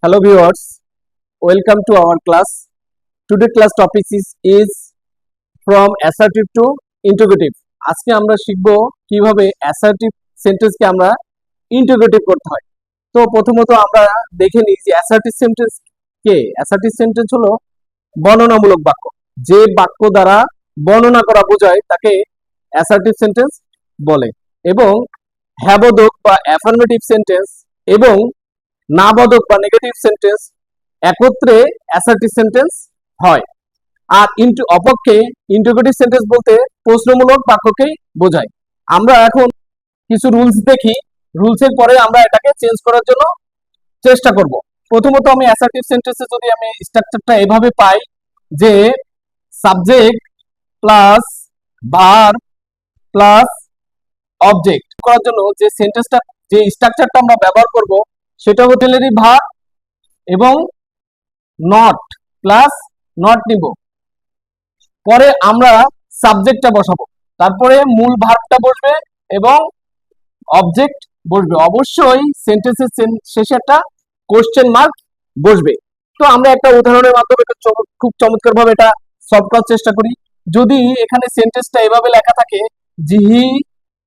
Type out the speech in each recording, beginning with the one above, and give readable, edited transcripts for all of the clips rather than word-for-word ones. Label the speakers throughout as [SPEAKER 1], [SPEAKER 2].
[SPEAKER 1] Hello viewers, welcome to our class. Today class topic is from assertive to interrogative. আজকে আমরা শিখব কিভাবে assertive sentence কে আমরা interrogative করতে হয়। তো প্রথমত আমরা দেখে নিই যে assertive sentence কে। assertive sentence হলো বর্ণনামূলক বাক্য। যে বাক্য দ্বারা বর্ণনা করা বোঝায় তাকে assertive sentence বলে। এবং হ্যাবোধক বা affirmative sentence এবং না বোধক বা নেগেটিভ সেন্টেন্স একত্রে অ্যাসার্টিভ সেন্টেন্স হয়। আর অপক্ষে ইন্টারোগেটিভ সেন্টেন্স বলতে প্রশ্নমূলক বাক্যকেই বোঝায়। আমরা এখন কিছু রুলস দেখি, রুলসের পরে আমরা এটাকে চেঞ্জ করার জন্য চেষ্টা করব। প্রথমত আমি অ্যাসার্টিভ সেন্টেন্সে যদি আমি স্ট্রাকচারটা এভাবে পাই যে subject plus verb plus object করার জন্য যে সেন্টেন্সটা যে স্ট্রাকচারটা আমরা ব্যবহার করব সেটা হোটেলেরই ভার্ব এবং নট প্লাস নট নিব। পরে আমরা সাবজেক্টটা বসাবো, তারপরে মূল ভার্বটা বসবে এবং অবজেক্ট বসবে। অবশ্যই সেন্টেন্সের শেষে একটা কোশ্চেন মার্ক বসবে। তো আমরা একটা উদাহরণের মাধ্যমে খুব চমৎকার ভাবে এটা সলভ করার চেষ্টা করি। যদি এখানে সেন্টেন্সটা এভাবে লেখা থাকে যে হি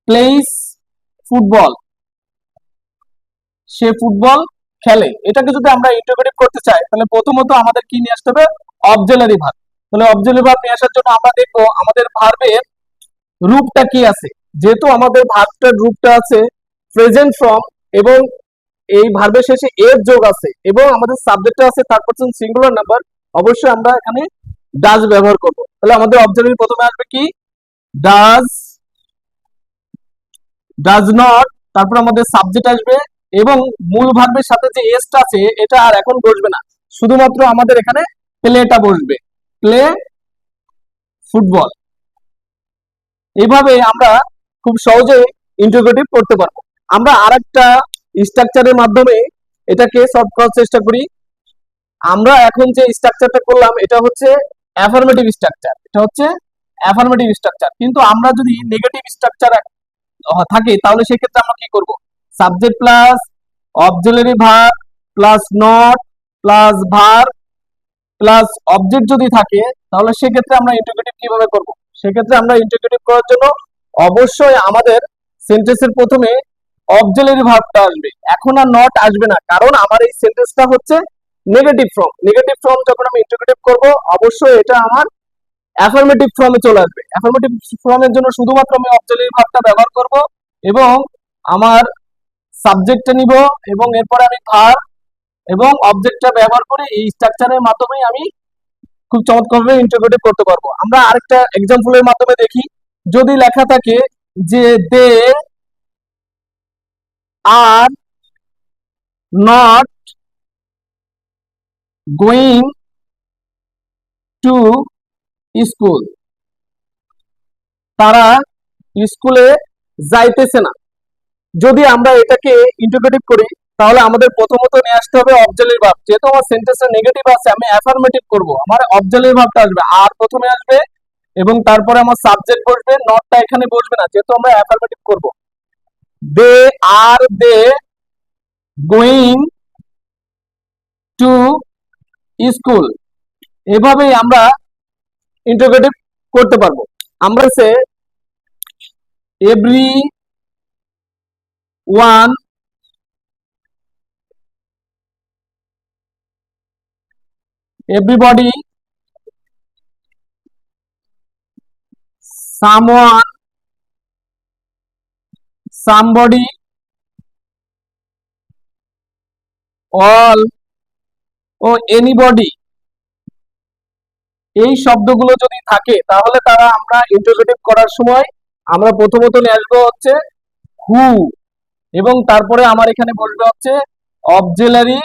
[SPEAKER 1] প্লেইস ফুটবল, সে ফুটবল খেলে, এটাকে যদি আমরা ইন্টারপ্রেট করতে চাই তাহলে প্রথমত আমাদের কি নিয়ে আসতে হবে? Auxiliary verb. তাহলে অক্সিলারি ভার্ব নিয়ে আসার জন্য আমরা দেখব আমাদের ভার্বের রূপটা কি আছে। যেহেতু আমাদের ভার্বটার রূপটা আছে প্রেজেন্ট ফর্ম এবং এই ভার্বের শেষে এর যোগ আছে এবং আমাদের সাবজেক্টটা আছে থার্ড পারসন সিঙ্গুলার নাম্বার, অবশ্যই আমরা এখানে ডাজ ব্যবহার করব। তাহলে আমাদের অক্সিলারি প্রথমে আসবে কি? ডাজ, ডাজ নট, তারপর আমাদের সাবজেক্ট আসবে এবং মূল ভার্বের সাথে যে এসটা আছে এটা আর এখন বসবে না, শুধুমাত্র আমাদের এখানে প্লেটা বসবে, প্লে ফুটবল। এইভাবে আমরা খুব সহজে ইন্টারোগেটিভ করতে পারবো। আমরা আরেকটা স্ট্রাকচারের মাধ্যমে এটাকে সলভ করার চেষ্টা করি। আমরা এখন যে স্ট্রাকচারটা করলাম এটা হচ্ছে অ্যাফার্মেটিভ স্ট্রাকচার, এটা হচ্ছে অ্যাফার্মেটিভ স্ট্রাকচার। কিন্তু আমরা যদি নেগেটিভ স্ট্রাকচার থাকে তাহলে সেক্ষেত্রে আমরা কি করব? Subject plus auxiliary verb plus not plus verb plus object যদি থাকে তাহলে সেক্ষেত্রে আমরা ইন্টারোগেটিভ কিভাবে করব? সেক্ষেত্রে আমরা ইন্টারোগেটিভ করার জন্য অবশ্যই আমাদের সেন্টেন্সের প্রথমে অক্সিলারি ভার্বটা আসবে, এখন আর নট আসবে না, কারণ আমার এই সেন্টেন্সটা হচ্ছে নেগেটিভ ফর্ম। নেগেটিভ ফর্ম যখন আমি ইন্টারোগেটিভ করব অবশ্যই এটা আমার অ্যাফার্মেটিভ ফর্মে চলে আসবে। অ্যাফার্মেটিভ ফর্মের জন্য শুধুমাত্র আমি অক্সিলারি ভার্বটা ব্যবহার করব এবং আমার সাবজেক্টটা নিব এবং এরপরে আমি ভার্ব এবং অবজেক্টটা ব্যবহার করে এই স্ট্রাকচারের মাধ্যমে আমি খুব চমৎকারভাবে ইন্টারপ্রেট করতে পারবো। আমরা আরেকটা এক্সাম্পলের মাধ্যমে দেখি। যদি লেখা থাকে যে they are not going to school, তারা স্কুলে যাইতেছে না। যদি আমরা এটাকে ইন্টারপ্রেটিভ করি তাহলে আমাদের প্রথমত নিয়ে আসতে হবে অক্সিলারি ভার্ব। যেহেতু আমার সেন্টেন্সে নেগেটিভ আছে আমি অ্যাফার্মেটিভ করব, আমার অক্সিলারি ভার্বটা আসবে আর প্রথমে আসবে এবং তারপরে আমার সাবজেক্ট বসবে, নটটা এখানে বসবে না যেহেতু আমরা অ্যাফার্মেটিভ করব। They are they going to school, এভাবেই আমরা ইন্টারপ্রেটিভ করতে পারবো। আমরা say every one everybody, someone, somebody, all ও anybody, এই শব্দগুলো যদি থাকে তাহলে তারা আমরা ইন্টারোগেটিভ করার সময় আমরা প্রথমত নিয়ে আসবো হচ্ছে হু এবং তারপরে আমার এখানে বসবে হচ্ছে অক্সিলারি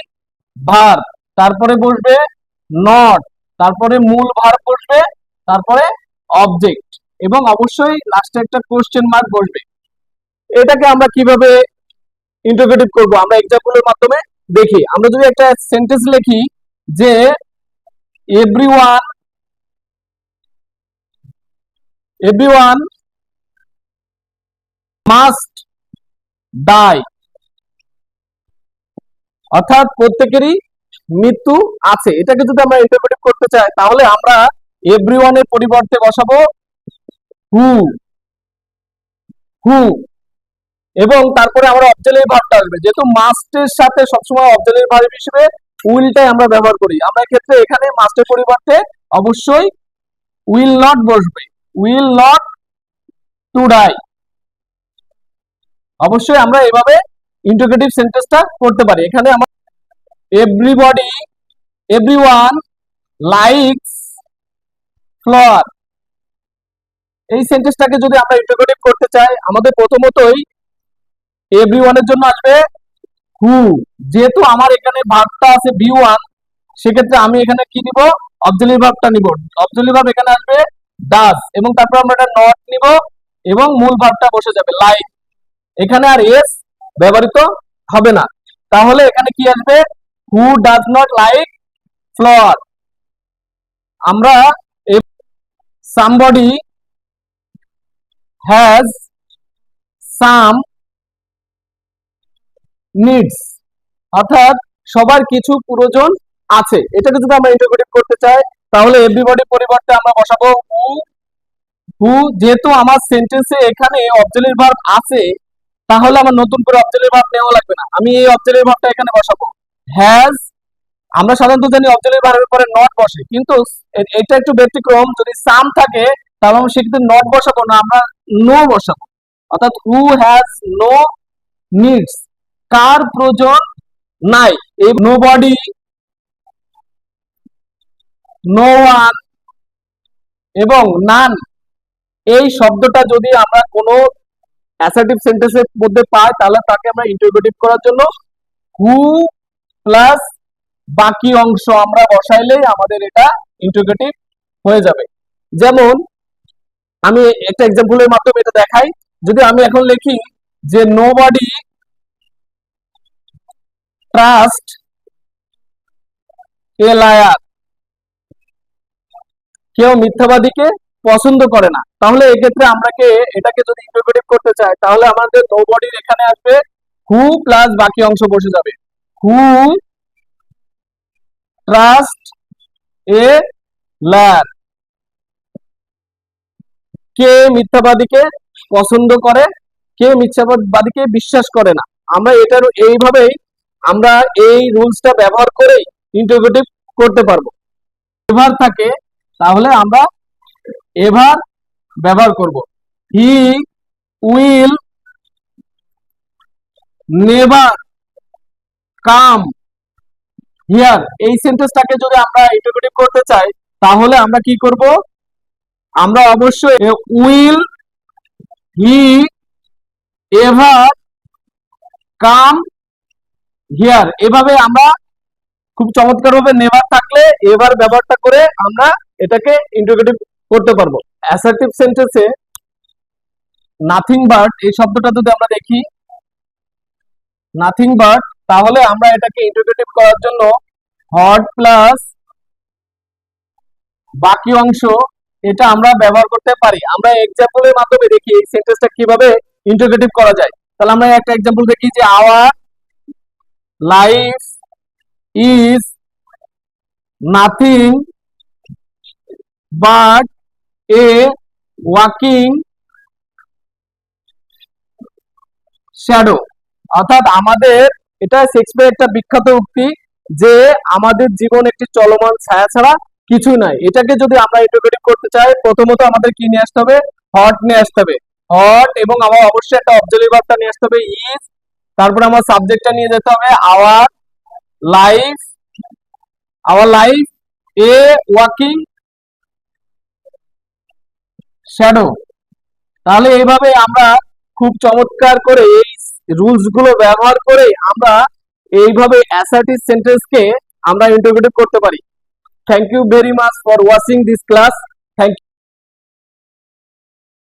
[SPEAKER 1] ভার্ব, তারপরে বসবে নট, তারপরে মূল ভার্ব বসবে, তারপরে অবজেক্ট এবং অবশ্যই লাস্টে একটা কোশ্চেন মার্ক বসবে। এটাকে আমরা কিভাবে ইন্টারোগেটিভ করব আমরা এক্সাম্পলের মাধ্যমে দেখি। আমরা যদি একটা সেন্টেন্স লিখি যে এভরিওয়ান এভরিওয়ান মাস্ট ডাই, অর্থাৎ প্রত্যেকেরই মৃত্যু আছে, এটাকে যদি আমরা ইন্টারপ্রেট করতে চাই তাহলে আমরা এভরিওয়ানের পরিবর্তে বসাবো হু, হু, এবং তারপরে আমরা অবজেক্টিভ ভার্বটা আসবে, যেহেতু মাস্টের সাথে সবসময় অবজেক্টিভ ভার্ব হিসেবে উইলটাই আমরা ব্যবহার করি। আমরা ক্ষেত্রে এখানে মাস্টের পরিবর্তে অবশ্যই উইল নট বসবে, উইল নট টু ডাই। অবশ্যই আমরা এভাবে ইন্টারোগেটিভ সেন্টেন্সটা করতে পারি। এখানে আমরা এভরিবডি, এভরিওয়ান লাইকস ফ্লাওয়ার, এই সেন্টেন্সটাকে যদি আমরা ইন্টারোগেটিভ করতে চাই আমাদের প্রথমতই এভরিওয়ানের জন্য আসবে হু, যেহেতু আমার এখানে ভার্বটা আছে বি ওয়ান, সেক্ষেত্রে আমি এখানে কি নিব, অবজেক্টিভ ভার্বটা নিব। অবজেক্টিভ ভার্ব এখানে আসবে ডাজ, এবং তারপর আমরা এটা নট নিব এবং মূল ভার্বটা বসে যাবে লাইক। এখানে আর এস ব্যবহৃত হবে না, তাহলে এখানে কি আসবে, who does not like flower. আমরা সামবডি হ্যাজ সাম নিডস, অর্থাৎ সবার কিছু প্রয়োজন আছে, এটাকে যদি আমরা ইন্টারপ্রেট করতে চাই তাহলে এভরিবডি পরিবর্তে আমরা বসাবো হু, হু, যেহেতু আমার সেন্টেন্সে এখানে অবজেক্টিভ ভার্ব আছে তাহলে আমার নতুন করে অবজেক্টিভ ভার্ব নেওয়া লাগবে না, আমি এই অবজেক্টিভ ভার্বটা এখানে বসাবো হ্যাজ। আমরা সাধারণত জানি অবজেক্টিভ ভার্বের পরে নট বসে, কিন্তু এটা একটু ব্যতিক্রম, যদি সাম থাকে তাহলে আমরা সেক্ষেত্রে নট বসাবো না, আমরা নো বসাবো। অর্থাৎ হু হ্যাজ নো নিডস, কার প্রয়োজন নাই, এই নো বডি, নো ওয়ান এবং নান, এই শব্দটা যদি আমরা কোনো অ্যাসার্টিভ সেন্টেন্সের মধ্যে পাই তাহলে তাকে আমরা ইন্টারোগেটিভ করার জন্য হু প্লাস বাকি অংশ আমরা বসাইলেই আমাদের এটা ইন্টারোগেটিভ হয়ে যাবে। যেমন আমি একটা এক্সাম্পলের মাধ্যমে এটা দেখাই, যদি আমি এখন লিখি যে নোবডি ট্রাস্ট এ লায়ার, কেউ মিথ্যাবাদীকে পছন্দ করে না, তাহলে এক্ষেত্রে আমরা এটাকে যদি ইন্টারপ্রেট করতে চাই তাহলে আমাদের নোবডির এখানে আসবে হু প্লাস বাকি অংশ বসে যাবে হু ট্রাস্ট এ লায়ার, কে মিথ্যাবাদীকে পছন্দ করে, কে মিথ্যাবাদীকে বিশ্বাস করে না। আমরা এটার এইভাবেই আমরা এই রুলসটা ব্যবহার করেই ইন্টারোগেটিভ করতে পারবো। এভার থাকে তাহলে আমরা এভার ব্যবহার করব, he will never come here, এই সেন্টেন্সটাকে যদি আমরা ইন্টারোগেটিভ করতে চাই তাহলে আমরা কি করব, আমরা অবশ্যই will he ever come here, এভাবে আমরা খুব চমৎকার ভাবে নেভার থাকলে এভার ব্যবহারটা করে আমরা এটাকে ইন্টারোগেটিভ করতে পারবো। অ্যাসার্টিভ সেন্টেন্সে নাথিং বাট এই শব্দটা যদি আমরা দেখি নাথিং বাট, তাহলে আমরা এটাকে ইন্টারোগেটিভ করার জন্য হট প্লাস বাকি অংশ এটা আমরা ব্যবহার করতে পারি। আমরা এক্সাম্পলের মাধ্যমে দেখি এই সেন্টেন্সটা কিভাবে ইন্টারোগেটিভ করা যায়। তাহলে আমরা একটা এক্সাম্পল দেখি যে our life is nothing but A walking shadow, অর্থাৎ আমাদের, এটা শেক্সপিয়ারের একটা বিখ্যাত উক্তি যে আমাদের জীবন একটি চলমান ছায়া ছাড়া কিছু নাই। এটাকে যদি আমরা ইন্টারপ্রেট করতে চাই প্রথমত আমাদের কি নিয়ে আসতে হবে, হট নিয়ে আসতে হবে, হট, এবং আমার অবশ্যই একটা অবজেক্টিভ ভার্বটা নিয়ে আসতে হবে ইজ, তারপরে আমার সাবজেক্টটা নিয়ে যেতে হবে our life, our life A walking shadow. তাহলে এইভাবে আমরা খুব চমৎকার করে এই রুলস গুলো ব্যবহার করে আমরা এইভাবে অ্যাসার্টিভ সেন্টেন্সকে আমরা ইন্টারপ্রেট করতে পারি। Thank you very much for watching this class. Thank